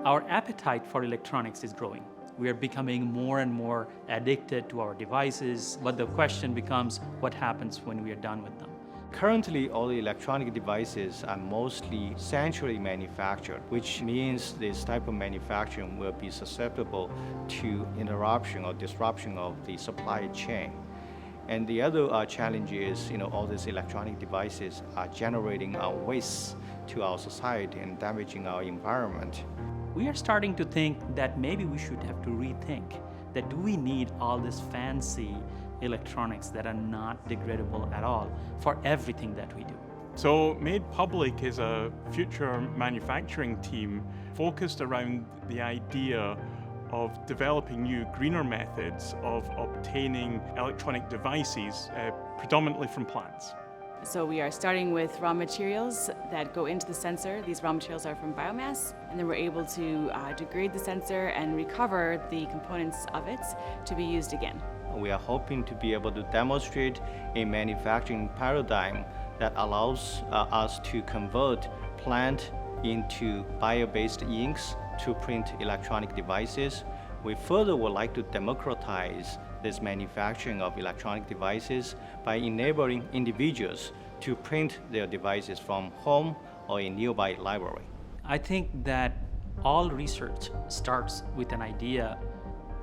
Our appetite for electronics is growing. We are becoming more and more addicted to our devices, but the question becomes, what happens when we are done with them? Currently, all the electronic devices are mostly centrally manufactured, which means this type of manufacturing will be susceptible to interruption or disruption of the supply chain. And the other challenge is, all these electronic devices are generating waste to our society and damaging our environment. We are starting to think that maybe we should have to rethink that do we need all this fancy electronics that are not degradable at all for everything that we do. So Made Public is a future manufacturing team focused around the idea of developing new, greener methods of obtaining electronic devices, predominantly from plants. So we are starting with raw materials that go into the sensor. These raw materials are from biomass, and then we're able to degrade the sensor and recover the components of it to be used again. We are hoping to be able to demonstrate a manufacturing paradigm that allows us to convert plant into bio-based inks to print electronic devices. We further would like to democratize this manufacturing of electronic devices by enabling individuals to print their devices from home or a nearby library. I think that all research starts with an idea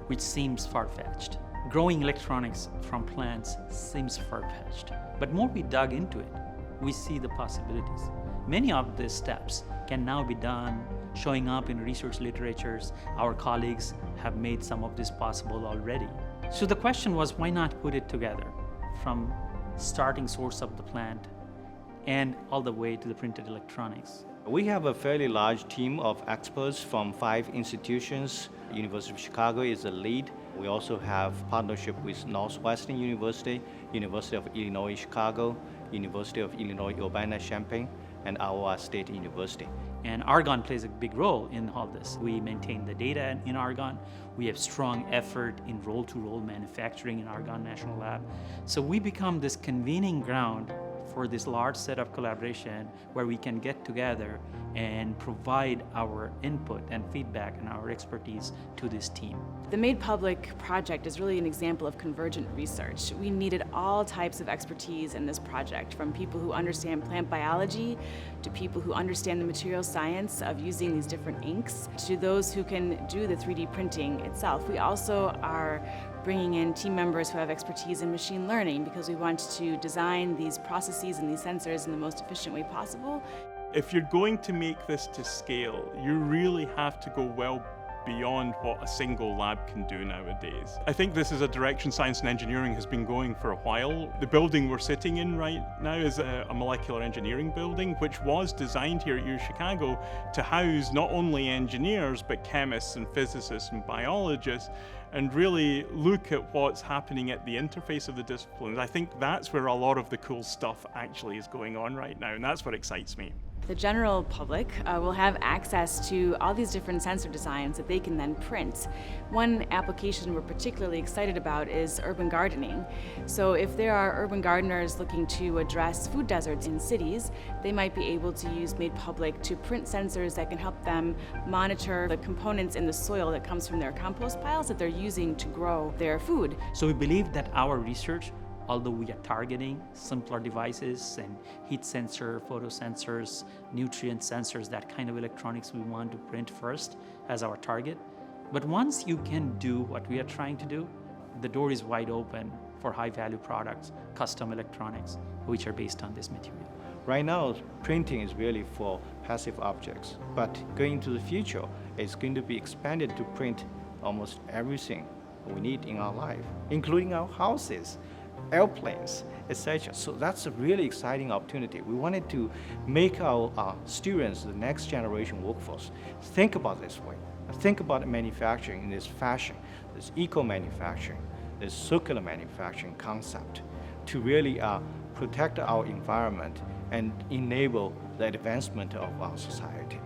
which seems far-fetched. Growing electronics from plants seems far-fetched, but more we dug into it, we see the possibilities. Many of these steps can now be done, showing up in research literatures. Our colleagues have made some of this possible already. So the question was, why not put it together from starting source of the plant and all the way to the printed electronics? We have a fairly large team of experts from 5 institutions. University of Chicago is the lead. We also have partnership with Northwestern University, University of Illinois Chicago, University of Illinois Urbana-Champaign, and Iowa State University. And Argonne plays a big role in all this. We maintain the data in Argonne. We have strong effort in roll-to-roll manufacturing in Argonne National Lab. So we become this convening ground for this large set of collaboration where we can get together and provide our input and feedback and our expertise to this team. The Made Public project is really an example of convergent research. We needed all types of expertise in this project, from people who understand plant biology to people who understand the material science of using these different inks to those who can do the 3D printing itself. We also are bringing in team members who have expertise in machine learning because we want to design these processes and these sensors in the most efficient way possible. If you're going to make this to scale, you really have to go well beyond what a single lab can do nowadays. I think this is a direction science and engineering has been going for a while. The building we're sitting in right now is a molecular engineering building, which was designed here at U Chicago to house not only engineers, but chemists and physicists and biologists, and really look at what's happening at the interface of the disciplines. I think that's where a lot of the cool stuff actually is going on right now, and that's what excites me. The general public will have access to all these different sensor designs that they can then print. One application we're particularly excited about is urban gardening. So if there are urban gardeners looking to address food deserts in cities, they might be able to use Made Public to print sensors that can help them monitor the components in the soil that comes from their compost piles that they're using to grow their food. So we believe that our research, although we are targeting simpler devices and heat sensor, photo sensors, nutrient sensors, that kind of electronics we want to print first as our target. But once you can do what we are trying to do, the door is wide open for high-value products, custom electronics, which are based on this material. Right now, printing is really for passive objects, but going into the future, it's going to be expanded to print almost everything we need in our life, including our houses, airplanes, etc. So that's a really exciting opportunity. We wanted to make our students, the next generation workforce, think about this way. Think about manufacturing in this fashion, this eco-manufacturing, this circular manufacturing concept to really protect our environment and enable the advancement of our society.